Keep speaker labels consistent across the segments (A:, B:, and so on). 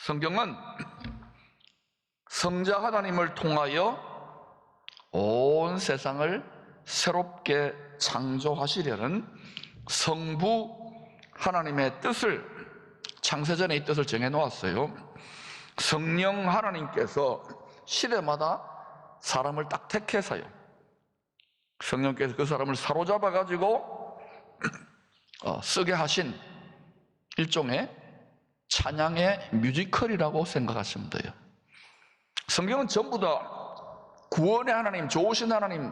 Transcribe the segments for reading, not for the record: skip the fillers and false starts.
A: 성경은 성자 하나님을 통하여 온 세상을 새롭게 창조하시려는 성부 하나님의 뜻을, 창세전에 이 뜻을 정해놓았어요. 성령 하나님께서 시대마다 사람을 딱 택해서요, 성령께서 그 사람을 사로잡아 가지고 쓰게 하신 일종의 찬양의 뮤지컬이라고 생각하시면 돼요. 성경은 전부 다 구원의 하나님, 좋으신 하나님,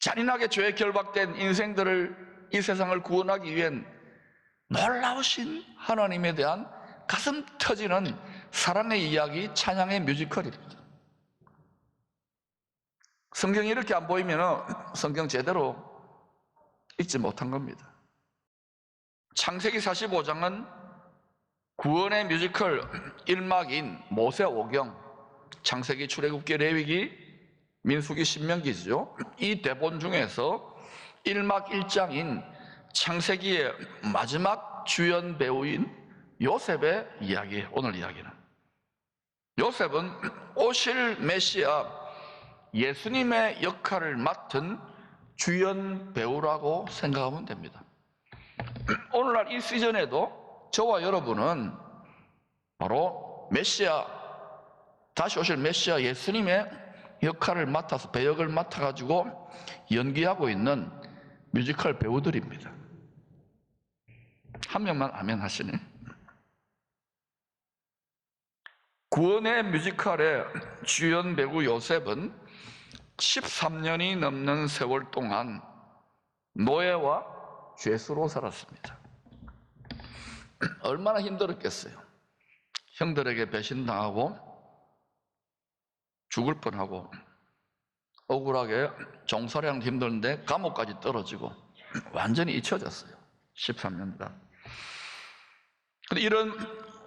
A: 잔인하게 죄에 결박된 인생들을, 이 세상을 구원하기 위한 놀라우신 하나님에 대한 가슴 터지는 사랑의 이야기, 찬양의 뮤지컬입니다. 성경이 이렇게 안 보이면 성경 제대로 읽지 못한 겁니다. 창세기 45장은 구원의 뮤지컬 1막인 모세오경, 창세기, 출애굽기, 레위기, 민수기, 신명기죠. 이 대본 중에서 1막 1장인 창세기의 마지막 주연 배우인 요셉의 이야기예요. 오늘 이야기는 요셉은 오실 메시아 예수님의 역할을 맡은 주연 배우라고 생각하면 됩니다. 오늘날 이 시즌에도 저와 여러분은 바로 메시아, 다시 오실 메시아 예수님의 역할을 맡아서, 배역을 맡아가지고 연기하고 있는 뮤지컬 배우들입니다. 한 명만 아멘 하시네. 구원의 뮤지컬의 주연 배우 요셉은 13년이 넘는 세월 동안 노예와 죄수로 살았습니다. 얼마나 힘들었겠어요. 형들에게 배신당하고 죽을 뻔하고 억울하게 종살이하는 힘들는데 감옥까지 떨어지고 완전히 잊혀졌어요. 13년간. 그런데 이런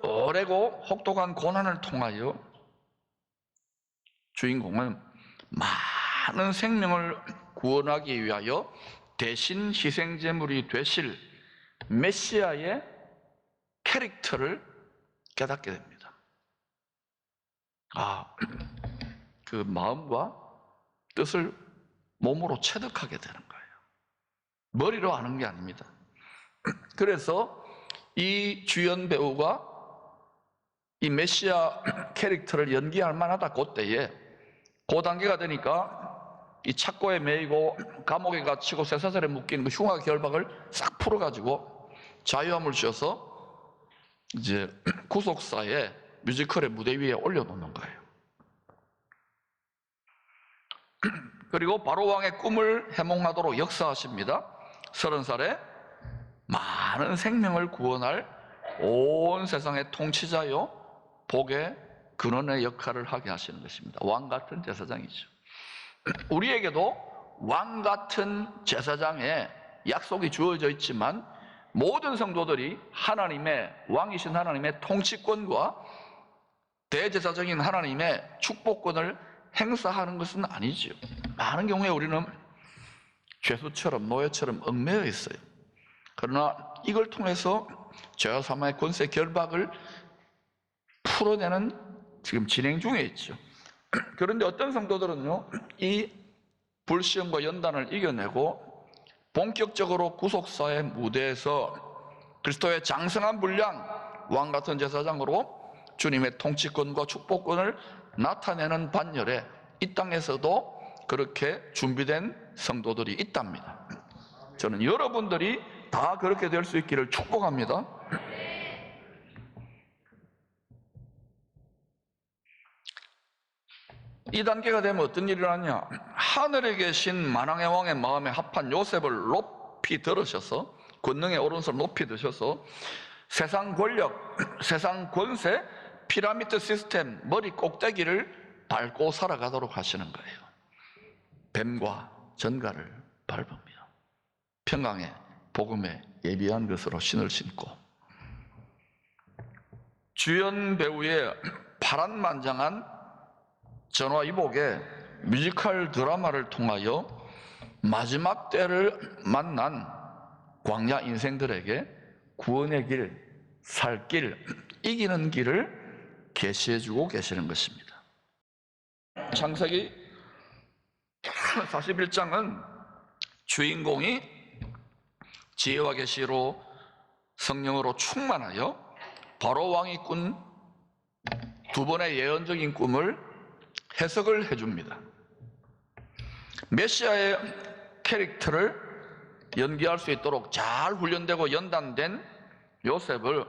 A: 오래고 혹독한 고난을 통하여 주인공은 많은 생명을 구원하기 위하여 대신 희생제물이 되실 메시아의 캐릭터를 깨닫게 됩니다. 그 마음과 뜻을 몸으로 체득하게 되는 거예요. 머리로 아는 게 아닙니다. 그래서 이 주연 배우가 이 메시아 캐릭터를 연기할 만하다, 그때에 그 단계가 되니까 이 착고에 매이고 감옥에 갇히고 쇠사슬에 묶인 그 흉악 결박을 싹 풀어가지고 자유함을 주셔서 이제 구속사의 뮤지컬의 무대 위에 올려놓는 거예요. 그리고 바로왕의 꿈을 해몽하도록 역사하십니다. 30살에 많은 생명을 구원할 온 세상의 통치자요, 복의 근원의 역할을 하게 하시는 것입니다. 왕 같은 제사장이죠. 우리에게도 왕 같은 제사장의 약속이 주어져 있지만 모든 성도들이 하나님의, 왕이신 하나님의 통치권과 대제사장인 하나님의 축복권을 행사하는 것은 아니지요. 많은 경우에 우리는 죄수처럼, 노예처럼 얽매여 있어요. 그러나 이걸 통해서 죄와 사망의 권세 결박을 풀어내는 지금 진행 중에 있죠. 그런데 어떤 성도들은요, 이 불시험과 연단을 이겨내고 본격적으로 구속사의 무대에서 그리스도의 장성한 분량, 왕같은 제사장으로 주님의 통치권과 축복권을 나타내는 반열에 이 땅에서도 그렇게 준비된 성도들이 있답니다. 저는 여러분들이 다 그렇게 될 수 있기를 축복합니다. 이 단계가 되면 어떤 일이 일어나냐? 하늘에 계신 만왕의 왕의 마음에 합한 요셉을 높이 들으셔서, 권능의 오른손 높이 드셔서 세상 권력, 세상 권세, 피라미드 시스템 머리 꼭대기를 밟고 살아가도록 하시는 거예요. 뱀과 전갈을 밟으며 평강의 복음에 예비한 것으로 신을 신고, 주연 배우의 파란만장한 전화위복의 뮤지컬 드라마를 통하여 마지막 때를 만난 광야 인생들에게 구원의 길, 살 길, 이기는 길을 계시해 주고 계시는 것입니다. 창세기 41장은 주인공이 지혜와 계시로 성령으로 충만하여 바로 왕이 꾼 두 번의 예언적인 꿈을 해석을 해줍니다. 메시아의 캐릭터를 연기할 수 있도록 잘 훈련되고 연단된 요셉을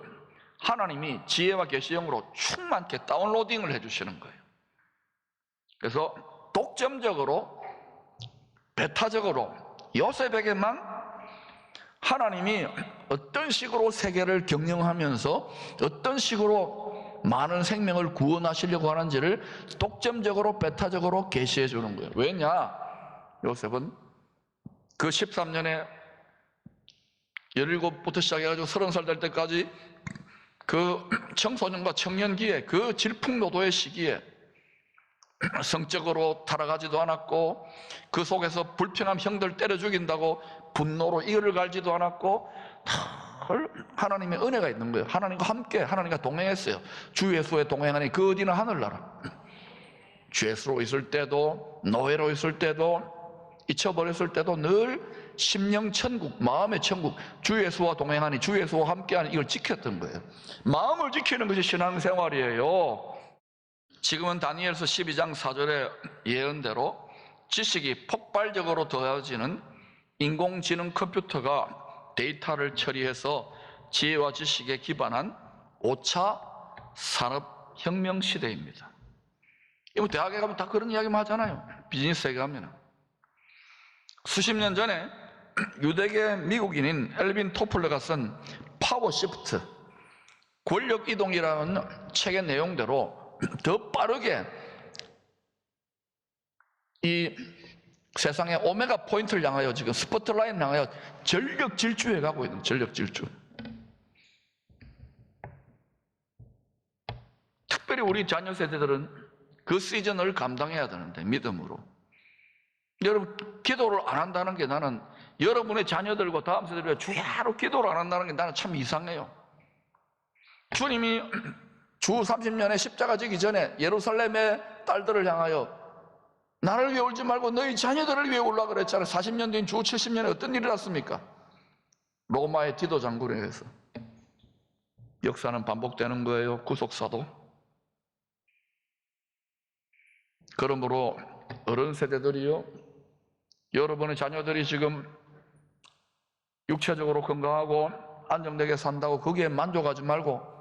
A: 하나님이 지혜와 계시형으로 충만케 다운로딩을 해주시는 거예요. 그래서 독점적으로, 배타적으로 요셉에게만 하나님이 어떤 식으로 세계를 경영하면서 어떤 식으로 많은 생명을 구원하시려고 하는지를 독점적으로, 배타적으로 계시해 주는 거예요. 왜냐? 요셉은 그 13년에 17부터 시작해가지고 30살 될 때까지 그 청소년과 청년기에, 그 질풍노도의 시기에 성적으로 타락하지도 않았고, 그 속에서 불평함 형들 때려 죽인다고 분노로 이를 갈지도 않았고, 하나님의 은혜가 있는 거예요. 하나님과 함께, 하나님과 동행했어요. 주 예수에 동행하니 그 어디나 하늘나라. 죄수로 있을 때도, 노예로 있을 때도, 잊혀버렸을 때도 늘 심령천국, 마음의 천국, 주 예수와 동행하니, 주 예수와 함께하니, 이걸 지켰던 거예요. 마음을 지키는 것이 신앙생활이에요. 지금은 다니엘서 12장 4절의 예언대로 지식이 폭발적으로 더해지는 인공지능 컴퓨터가 데이터를 처리해서 지혜와 지식에 기반한 5차 산업혁명 시대입니다. 이거 대학에 가면 다 그런 이야기만 하잖아요. 비즈니스에 가면. 수십 년 전에 유대계 미국인인 엘빈 토플러가 쓴 파워 시프트, 권력 이동이라는 책의 내용대로 더 빠르게 이 세상의 오메가 포인트를 향하여, 지금 스포트라인을 향하여 전력 질주해 가고 있는, 전력 질주. 특별히 우리 자녀 세대들은 그 시즌을 감당해야 되는데, 믿음으로. 여러분, 기도를 안 한다는 게, 나는 여러분의 자녀들과 다음 세대를 주야로 기도를 안 한다는 게 나는 참 이상해요. 주님이 주 30년의 십자가 지기 전에 예루살렘의 딸들을 향하여 나를 위해 울지 말고 너희 자녀들을 위해 울라 그랬잖아요. 40년 뒤인 주 70년에 어떤 일이 났습니까? 로마의 디도 장군에 의해서. 역사는 반복되는 거예요. 구속사도. 그러므로 어른 세대들이요, 여러분의 자녀들이 지금 육체적으로 건강하고 안정되게 산다고 거기에 만족하지 말고,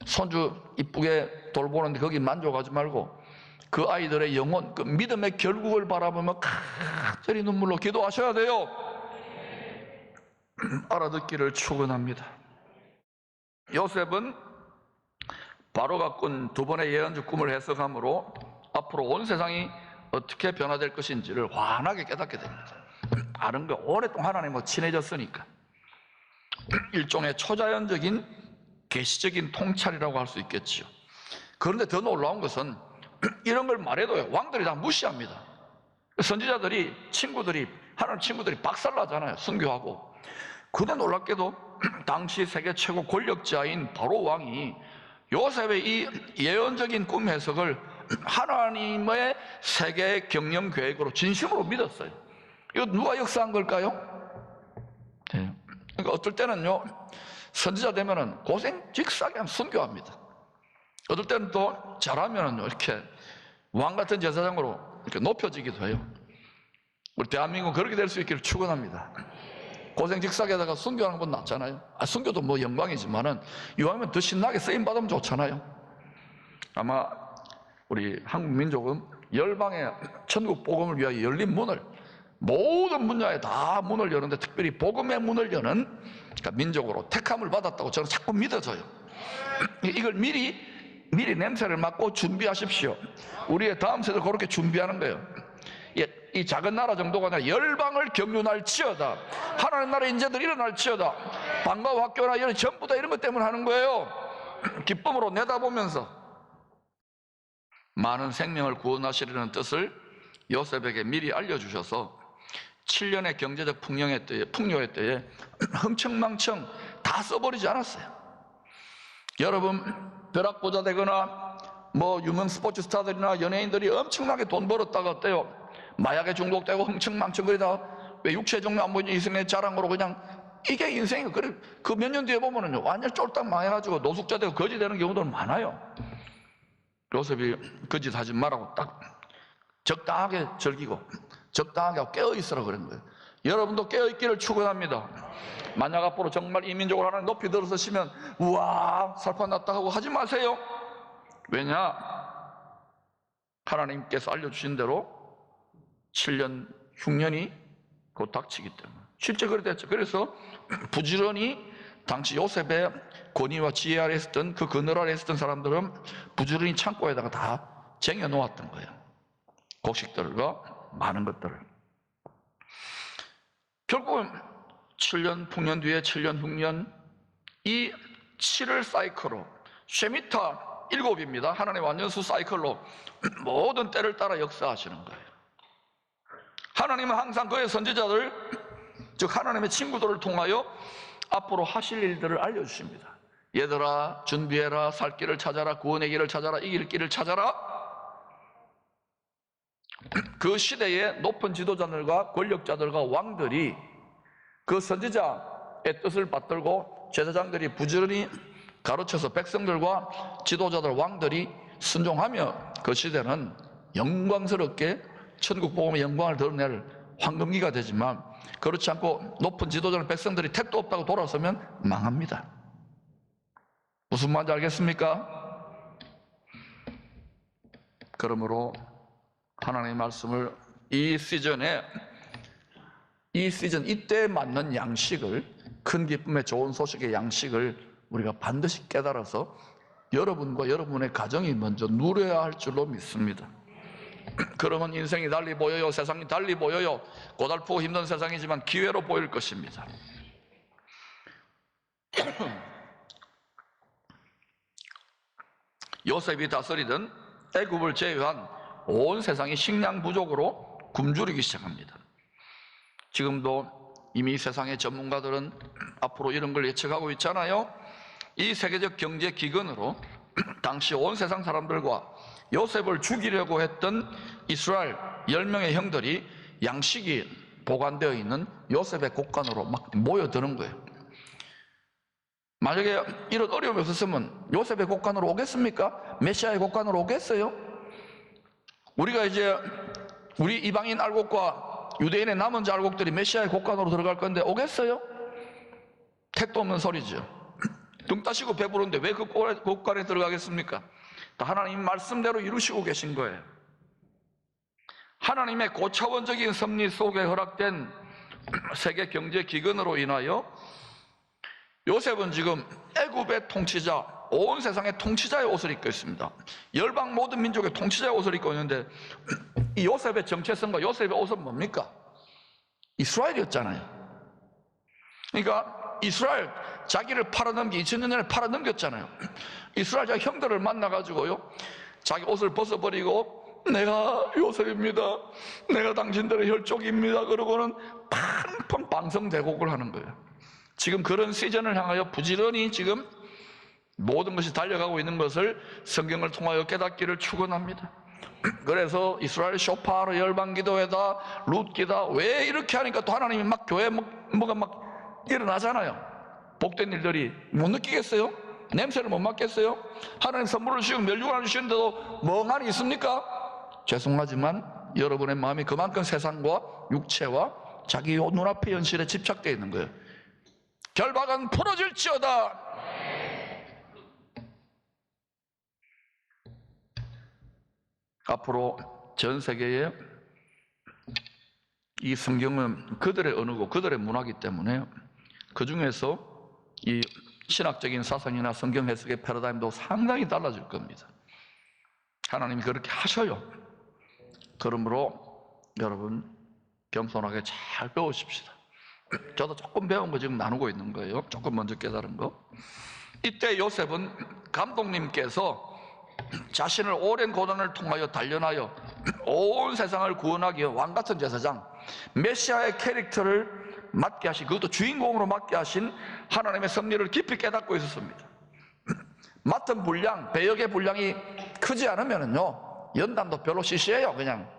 A: 손주 이쁘게 돌보는데 거기 만족하지 말고, 그 아이들의 영혼, 그 믿음의 결국을 바라보며 간절히 눈물로 기도하셔야 돼요. 알아듣기를 축원합니다. 요셉은 바로가 꾼 두 번의 예언적 꿈을 해석함으로 앞으로 온 세상이 어떻게 변화될 것인지를 환하게 깨닫게 됩니다. 아는 거 오랫동안 하나님과 친해졌으니까. 일종의 초자연적인 계시적인 통찰이라고 할 수 있겠죠. 그런데 더 놀라운 것은 이런 걸 말해도요, 왕들이 다 무시합니다. 선지자들이, 친구들이, 하나님 친구들이 박살나잖아요, 순교하고. 그런데 놀랍게도 당시 세계 최고 권력자인 바로 왕이 요셉의 이 예언적인 꿈 해석을 하나님의 세계 경영 계획으로 진심으로 믿었어요. 이거 누가 역사한 걸까요? 네. 그러니까 어떨 때는요, 선지자 되면은 고생직사게 하면 순교합니다. 어떨 때는 또 잘하면은요, 이렇게 왕 같은 제사장으로 이렇게 높여지기도 해요. 우리 대한민국은 그렇게 될 수 있기를 축원합니다. 고생직사게다가 순교하는 건 낫잖아요. 순교도 뭐 영광이지만은 이왕이면 더 신나게 쓰임 받으면 좋잖아요. 아마 우리 한국 민족은 열방의 천국 복음을 위하여 열린 문을, 모든 분야에 다 문을 여는데 특별히 복음의 문을 여는, 그러니까 민족으로 택함을 받았다고 저는 자꾸 믿어져요. 이걸 미리 냄새를 맡고 준비하십시오. 우리의 다음 세대 그렇게 준비하는 거예요. 이 작은 나라 정도가 아니라 열방을 경륜할지어다, 하나님 나라의 인재들이 일어날지어다. 방과 학교나 이런 전부 다 이런 것 때문에 하는 거예요. 기쁨으로 내다보면서 많은 생명을 구원하시려는 뜻을 요셉에게 미리 알려주셔서 7년의 경제적 풍요의 때에 흥청망청 다 써버리지 않았어요. 여러분, 벼락부자 되거나 뭐 유명 스포츠 스타들이나 연예인들이 엄청나게 돈 벌었다가 어때요? 마약에 중독되고 흥청망청거리다 왜 육체 종류 안 보이는 인생의 자랑으로 그냥 이게 인생이에요. 그래 그 몇 년 뒤에 보면은요 완전 쫄딱 망해가지고 노숙자 되고 거지 되는 경우도 많아요. 요셉이 거짓 하지 말라고 딱 적당하게 즐기고 적당하게 하고 깨어있으라 그런 거예요. 여러분도 깨어있기를 축원합니다. 만약 앞으로 정말 이민족을 하나님 높이 들어서시면 우와 살판났다 하고 하지 마세요. 왜냐? 하나님께서 알려주신 대로 7년 흉년이 곧 닥치기 때문에 실제 그래 됐죠. 그래서 부지런히 당시 요셉의 권위와 지혜 아래 있었던 그 그늘 아래 있었던 사람들은 부지런히 창고에다가 다 쟁여 놓았던 거예요. 곡식들과 많은 것들을. 결국은 7년 풍년 뒤에 7년 흉년, 이 7을 사이클로 쉐미타 7입니다. 하나님의 완전수 사이클로 모든 때를 따라 역사하시는 거예요. 하나님은 항상 그의 선지자들, 즉 하나님의 친구들을 통하여 앞으로 하실 일들을 알려주십니다. 얘들아 준비해라, 살 길을 찾아라, 구원의 길을 찾아라, 이길 길을 찾아라. 그 시대의 높은 지도자들과 권력자들과 왕들이 그 선지자의 뜻을 받들고 제사장들이 부지런히 가르쳐서 백성들과 지도자들 왕들이 순종하며 그 시대는 영광스럽게 천국 복음의 영광을 드러낼 황금기가 되지만 그렇지 않고 높은 지도자들 백성들이 택도 없다고 돌아서면 망합니다. 무슨 말인지 알겠습니까? 그러므로 하나님의 말씀을 이 시즌에 이때에 맞는 양식을, 큰 기쁨의 좋은 소식의 양식을 우리가 반드시 깨달아서 여러분과 여러분의 가정이 먼저 누려야 할 줄로 믿습니다. 그러면 인생이 달리 보여요. 세상이 달리 보여요. 고달프고 힘든 세상이지만 기회로 보일 것입니다. 요셉이 다스리던 애굽을 제외한 온 세상이 식량 부족으로 굶주리기 시작합니다. 지금도 이미 세상의 전문가들은 앞으로 이런 걸 예측하고 있잖아요. 이 세계적 경제 기근으로 당시 온 세상 사람들과 요셉을 죽이려고 했던 이스라엘 10명의 형들이 양식이 보관되어 있는 요셉의 곳간으로 막 모여드는 거예요. 만약에 이런 어려움이 없었으면 요셉의 곳간으로 오겠습니까? 메시아의 곳간으로 오겠어요? 우리가 이제 우리 이방인 알곡과 유대인의 남은 자 알곡들이 메시아의 곳간으로 들어갈 건데 오겠어요? 택도 없는 소리죠. 등 따시고 배부른데 왜 그 곳간에 들어가겠습니까? 하나님 말씀대로 이루시고 계신 거예요. 하나님의 고차원적인 섭리 속에 허락된 세계 경제 기근으로 인하여 요셉은 지금 애굽의 통치자, 온 세상의 통치자의 옷을 입고 있습니다. 열방 모든 민족의 통치자의 옷을 입고 있는데 이 요셉의 정체성과 요셉의 옷은 뭡니까? 이스라엘이었잖아요. 그러니까 이스라엘 자기를 팔아넘기 2000년 전에 팔아넘겼잖아요. 이스라엘 자기 형들을 만나가지고요 자기 옷을 벗어버리고 내가 요셉입니다, 내가 당신들의 혈족입니다 그러고는 팡팡 방성대곡을 하는 거예요. 지금 그런 시즌을 향하여 부지런히 지금 모든 것이 달려가고 있는 것을 성경을 통하여 깨닫기를 축원합니다. 그래서 이스라엘 쇼파로 열방기도회다, 룻기다, 왜 이렇게 하니까 또 하나님이 막 교회 뭐가 막 일어나잖아요. 복된 일들이 못 느끼겠어요? 냄새를 못 맡겠어요? 하나님 선물을 주시고 멸류관을 주시는데도 멍하니 있습니까? 죄송하지만 여러분의 마음이 그만큼 세상과 육체와 자기 눈앞의 현실에 집착되어 있는 거예요. 결박은 풀어질지어다. 앞으로 전 세계에 이 성경은 그들의 언어고 그들의 문화이기 때문에 그 중에서 이 신학적인 사상이나 성경 해석의 패러다임도 상당히 달라질 겁니다. 하나님이 그렇게 하셔요. 그러므로 여러분 겸손하게 잘 배우십시다. 저도 조금 배운 거 지금 나누고 있는 거예요. 조금 먼저 깨달은 거. 이때 요셉은 감독님께서 자신을 오랜 고난을 통하여 단련하여 온 세상을 구원하기 위해 왕같은 제사장 메시아의 캐릭터를 맡게 하신, 그것도 주인공으로 맡게 하신 하나님의 섭리를 깊이 깨닫고 있었습니다. 맡은 분량, 배역의 분량이 크지 않으면은요, 연단도 별로 시시해요. 그냥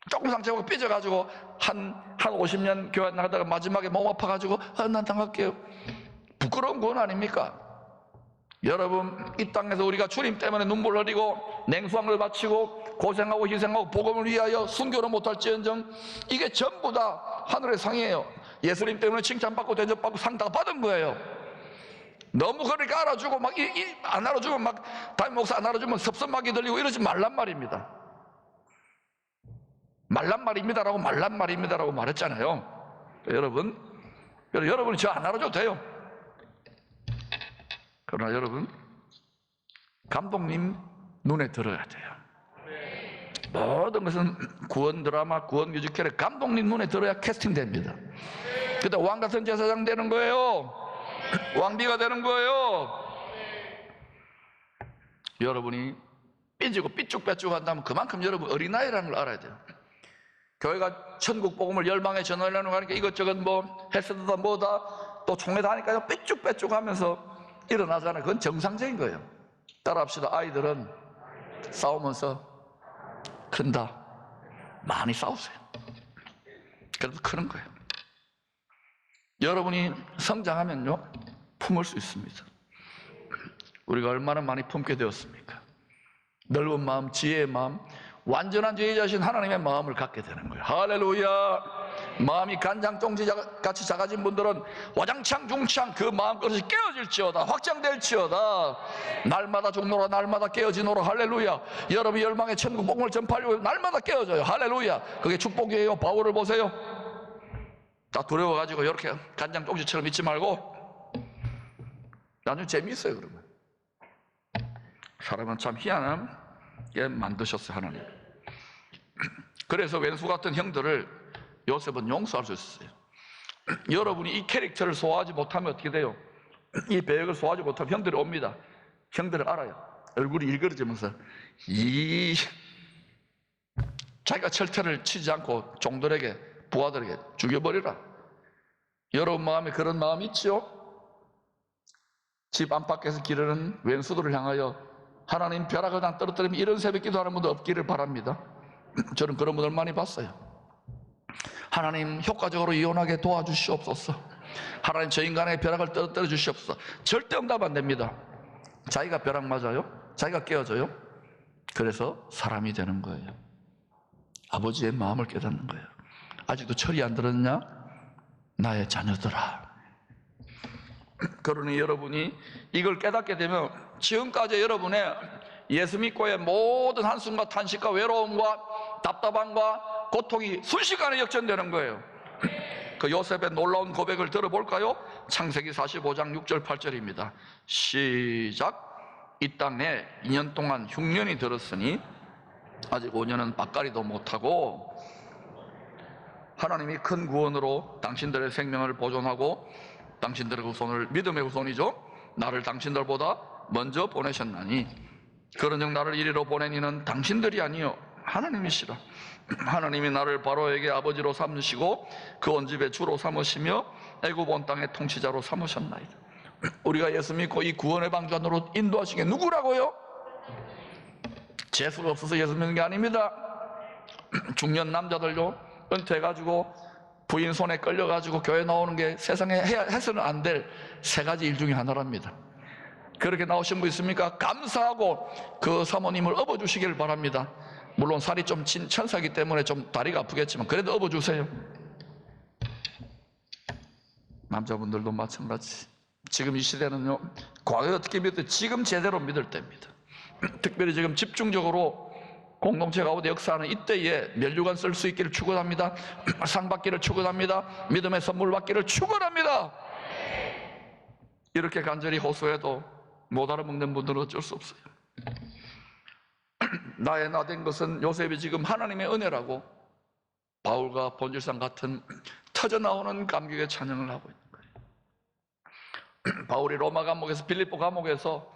A: 조금 상처가 삐져가지고 한 50년 교회 나가다가 마지막에 몸 아파가지고 난 당할게요. 부끄러운 건 아닙니까? 여러분, 이 땅에서 우리가 주님 때문에 눈물 흘리고 냉수함을 바치고 고생하고 희생하고 복음을 위하여 순교를 못할지언정 이게 전부 다 하늘의 상이에요. 예수님 때문에 칭찬받고 대접받고 상 다 받은 거예요. 너무 그러니까 알아주고 막 안 알아주면 막 담임 목사 안 알아주면 섭섭하게 들리고 이러지 말란 말입니다. 말란 말입니다라고 말란 말입니다라고 말했잖아요. 여러분이 저 안 알아줘도 돼요. 그러나 여러분, 감독님 눈에 들어야 돼요. 모든 것은 구원 드라마, 구원 뮤지컬에 감독님 눈에 들어야 캐스팅됩니다. 그때 왕 같은 제사장 되는 거예요. 왕비가 되는 거예요. 여러분이 삐지고 삐쭉빼쭉 한다면 그만큼 여러분 어린아이라는 걸 알아야 돼요. 교회가 천국 복음을 열방에 전하려는 거 하니까 이것저것 뭐 헬스다 뭐다 또 총회 다니까요 삐쭉빼쭉 하면서 일어나잖아요. 그건 정상적인 거예요. 따라합시다. 아이들은 싸우면서 큰다. 많이 싸우세요. 그래도 크는 거예요. 여러분이 성장하면요 품을 수 있습니다. 우리가 얼마나 많이 품게 되었습니까? 넓은 마음, 지혜의 마음, 완전한 제자신 하나님의 마음을 갖게 되는 거예요. 할렐루야. 마음이 간장종지같이 작아진 분들은 와장창 중창 그 마음그릇이 깨어질지어다. 확장될지어다. 날마다 죽노라 날마다 깨어지노라. 할렐루야. 여러분이 열방의 천국 복음을 전파하려고 날마다 깨어져요. 할렐루야. 그게 축복이에요. 바울을 보세요. 다 두려워가지고 이렇게 간장종지처럼 있지 말고 나중에 재미있어요. 그러면 사람은 참 희한하게 만드셨어요. 하나님. 그래서 왼수 같은 형들을 요셉은 용서할 수 있었어요. 여러분이 이 캐릭터를 소화하지 못하면 어떻게 돼요? 이 배역을 소화하지 못하면 형들이 옵니다. 형들을 알아요. 얼굴이 일그러지면서 자기가 철퇴를 치지 않고 종들에게 부하들에게 죽여버리라. 여러분 마음에 그런 마음이 있죠? 집 안팎에서 기르는 왼수들을 향하여 하나님 벼락을 다 떨어뜨리면 이런 새벽 기도하는 분도 없기를 바랍니다. 저는 그런 분들 많이 봤어요. 하나님 효과적으로 이혼하게 도와주시옵소서. 하나님 저 인간의 벼락을 떨어뜨려 주시옵소서. 절대 응답 안 됩니다. 자기가 벼락 맞아요. 자기가 깨어져요. 그래서 사람이 되는 거예요. 아버지의 마음을 깨닫는 거예요. 아직도 철이 안 들었냐? 나의 자녀들아. 그러니 여러분이 이걸 깨닫게 되면 지금까지 여러분의 예수 믿고의 모든 한숨과 탄식과 외로움과 답답함과 고통이 순식간에 역전되는 거예요. 그 요셉의 놀라운 고백을 들어볼까요? 창세기 45장 6절 8절입니다. 시작. 이 땅에 2년 동안 흉년이 들었으니 아직 5년은 밭갈이도 못하고 하나님이 큰 구원으로 당신들의 생명을 보존하고 당신들의 후손을 믿음의 후손이죠. 나를 당신들보다 먼저 보내셨나니 그런즉 나를 이리로 보낸 이는 당신들이 아니요 하나님이시라. 하나님이 나를 바로에게 아버지로 삼으시고 그 온 집의 주로 삼으시며 애굽 온 땅의 통치자로 삼으셨나이다. 우리가 예수 믿고 이 구원의 방전으로 인도하신 게 누구라고요? 재수가 없어서 예수 믿는 게 아닙니다. 중년 남자들요 은퇴해가지고 부인 손에 끌려가지고 교회 나오는 게 세상에 해서는 안 될 세 가지 일 중에 하나랍니다. 그렇게 나오신 분 있습니까? 감사하고 그 사모님을 업어주시길 바랍니다. 물론 살이 좀 찐 천사이기 때문에 좀 다리가 아프겠지만 그래도 업어주세요. 남자분들도 마찬가지. 지금 이 시대는요 과거에 어떻게 믿을 때 지금 제대로 믿을 때입니다. 특별히 지금 집중적으로 공동체 가운데 역사하는 이때에 면류관 쓸 수 있기를 축원합니다. 상 받기를 축원합니다. 믿음의 선물 받기를 축원합니다. 이렇게 간절히 호소해도 못 알아먹는 분들은 어쩔 수 없어요. 나의 나 된 것은 요셉이 지금 하나님의 은혜라고 바울과 본질상 같은 터져나오는 감격의 찬양을 하고 있는 거예요. 바울이 로마 감옥에서 빌립보 감옥에서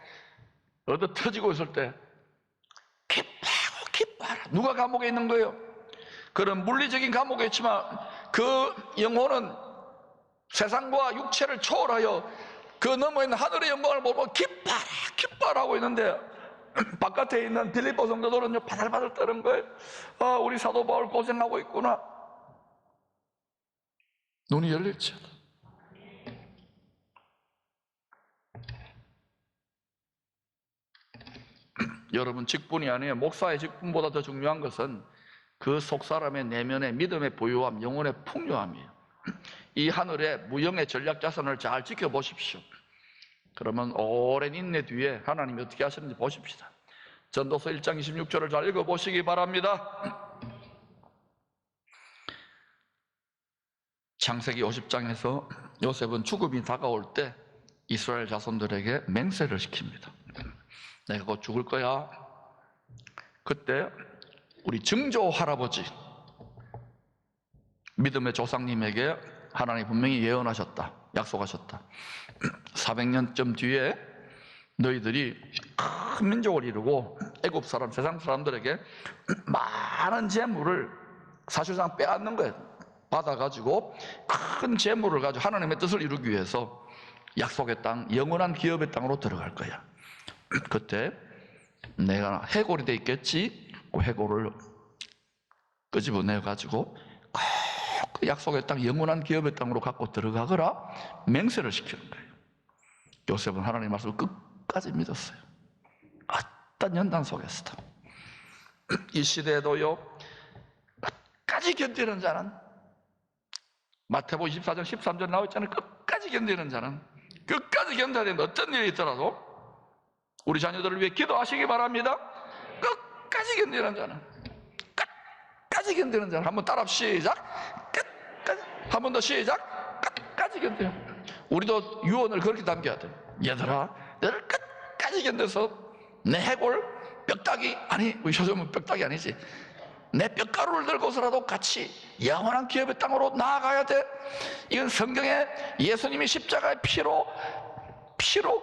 A: 얻어 터지고 있을 때 기뻐하라. 누가 감옥에 있는 거예요? 그런 물리적인 감옥에 있지만 그 영혼은 세상과 육체를 초월하여 그 너머에 있는 하늘의 영광을 보고 기뻐라 기뻐라 하고 있는데 바깥에 있는 빌립보 성도들은요 바들바들 떠는 거예요. 아, 우리 사도 바울 고생하고 있구나. 눈이 열렸죠. 여러분, 직분이 아니에요. 목사의 직분보다 더 중요한 것은 그 속사람의 내면의 믿음의 부유함, 영혼의 풍요함이에요. 이 하늘의 무형의 전략 자산을 잘 지켜보십시오. 그러면 오랜 인내 뒤에 하나님이 어떻게 하시는지 보십시다. 전도서 1장 26절을 잘 읽어보시기 바랍니다. 창세기 50장에서 요셉은 죽음이 다가올 때 이스라엘 자손들에게 맹세를 시킵니다. 내가 곧 죽을 거야. 그때 우리 증조 할아버지, 믿음의 조상님에게 하나님이 분명히 예언하셨다, 약속하셨다. 400년쯤 뒤에 너희들이 큰 민족을 이루고 애굽 사람, 세상 사람들에게 많은 재물을 사실상 빼앗는 거예요. 받아가지고 큰 재물을 가지고 하나님의 뜻을 이루기 위해서 약속의 땅, 영원한 기업의 땅으로 들어갈 거야. 그때 내가 해골이 돼 있겠지. 그 해골을 끄집어내가지고 그 약속의 땅, 영원한 기업의 땅으로 갖고 들어가거라 맹세를 시키는 거예요. 요셉은 하나님의 말씀을 끝까지 믿었어요. 어떤 연단 속에서도. 이 시대에도요, 끝까지 견디는 자는, 마태복음 24장 13절 나와있잖아요. 끝까지 견디는 자는, 끝까지 견뎌야 되는데 어떤 일이 있더라도 우리 자녀들을 위해 기도하시기 바랍니다. 끝까지 견디는 자는, 끝까지 견디는 자는. 한번 따라 시작. 끝까지. 한 번 더 시작. 끝까지 견뎌. 우리도 유언을 그렇게 남겨야 돼. 얘들아, 너를 끝까지 견뎌서 내 해골, 뼈다귀, 아니 우리 효정은 뼈다귀 아니지, 내 뼈가루를 들고서라도 같이 영원한 기업의 땅으로 나아가야 돼. 이건 성경에 예수님이 십자가의 피로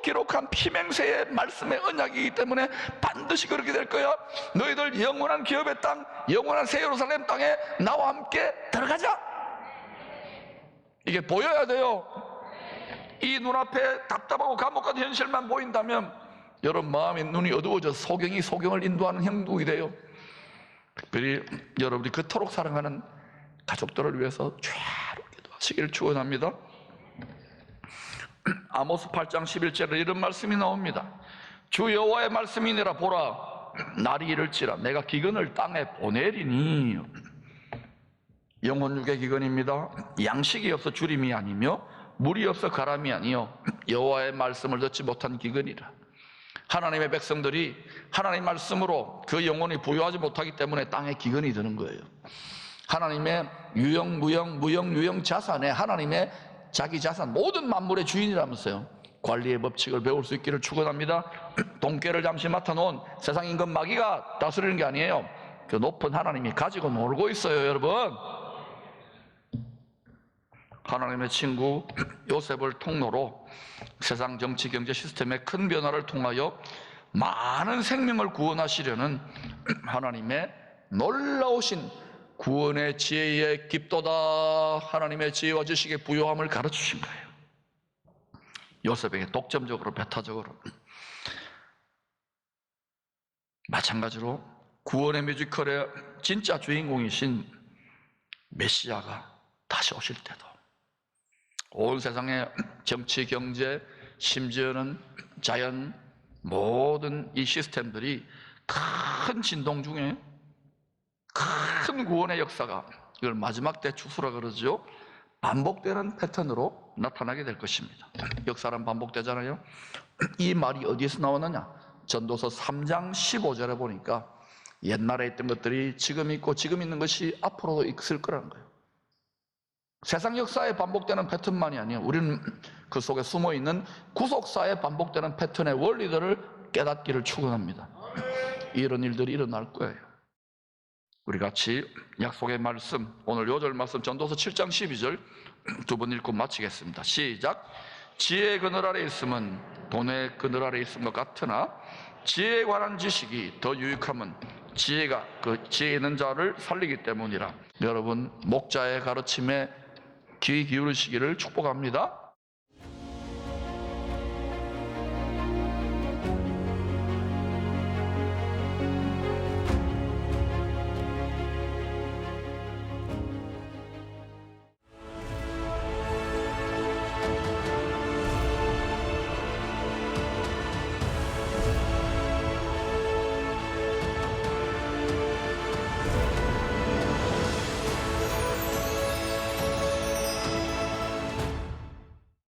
A: 기록한 피맹세의 말씀의 언약이기 때문에 반드시 그렇게 될 거야. 너희들 영원한 기업의 땅, 영원한 새 예루살렘 땅에 나와 함께 들어가자. 이게 보여야 돼요. 이 눈앞에 답답하고 감옥 같은 현실만 보인다면 여러분 마음의 눈이 어두워져 소경이 소경을 인도하는 형국이 돼요. 특별히 여러분이 그토록 사랑하는 가족들을 위해서 죄로 기도하시기를 축원합니다. 아모스 8장 11절에 이런 말씀이 나옵니다. 주 여호와의 말씀이니라. 보라, 날이 이를지라 내가 기근을 땅에 보내리니. 영혼육의 기근입니다. 양식이 없어 주림이 아니며 물이 없어 가람이 아니요 여호와의 말씀을 듣지 못한 기근이라. 하나님의 백성들이 하나님의 말씀으로 그 영혼이 부유하지 못하기 때문에 땅에 기근이 드는 거예요. 하나님의 유형 자산에 하나님의 자기 자산, 모든 만물의 주인이라면서요. 관리의 법칙을 배울 수 있기를 축원합니다. 돈깨를 잠시 맡아놓은 세상 임금 마귀가 다스리는 게 아니에요. 그 높은 하나님이 가지고 놀고 있어요, 여러분. 하나님의 친구 요셉을 통로로 세상 정치 경제 시스템의 큰 변화를 통하여 많은 생명을 구원하시려는 하나님의 놀라우신 구원의 지혜의 깊도다, 하나님의 지혜와 지식의 부요함을 가르치신 거예요. 요셉에게 독점적으로, 배타적으로. 마찬가지로 구원의 뮤지컬의 진짜 주인공이신 메시아가 다시 오실 때도 온 세상의 정치, 경제, 심지어는 자연, 모든 이 시스템들이 큰 진동 중에 큰 구원의 역사가, 이걸 마지막 때 추수라 그러죠, 반복되는 패턴으로 나타나게 될 것입니다. 역사란 반복되잖아요. 이 말이 어디에서 나오느냐? 전도서 3장 15절에 보니까 옛날에 있던 것들이 지금 있고 지금 있는 것이 앞으로도 있을 거라는 거예요. 세상 역사에 반복되는 패턴만이 아니에요. 우리는 그 속에 숨어있는 구속사에 반복되는 패턴의 원리들을 깨닫기를 축원합니다. 이런 일들이 일어날 거예요. 우리 같이 약속의 말씀, 오늘 요절 말씀 전도서 7장 12절 두 번 읽고 마치겠습니다. 시작. 지혜의 그늘 아래 있음은 돈의 그늘 아래 있음 것 같으나 지혜에 관한 지식이 더 유익함은 지혜가 그 지혜 있는 자를 살리기 때문이라. 여러분, 목자의 가르침에 귀 기울이시기를 축복합니다.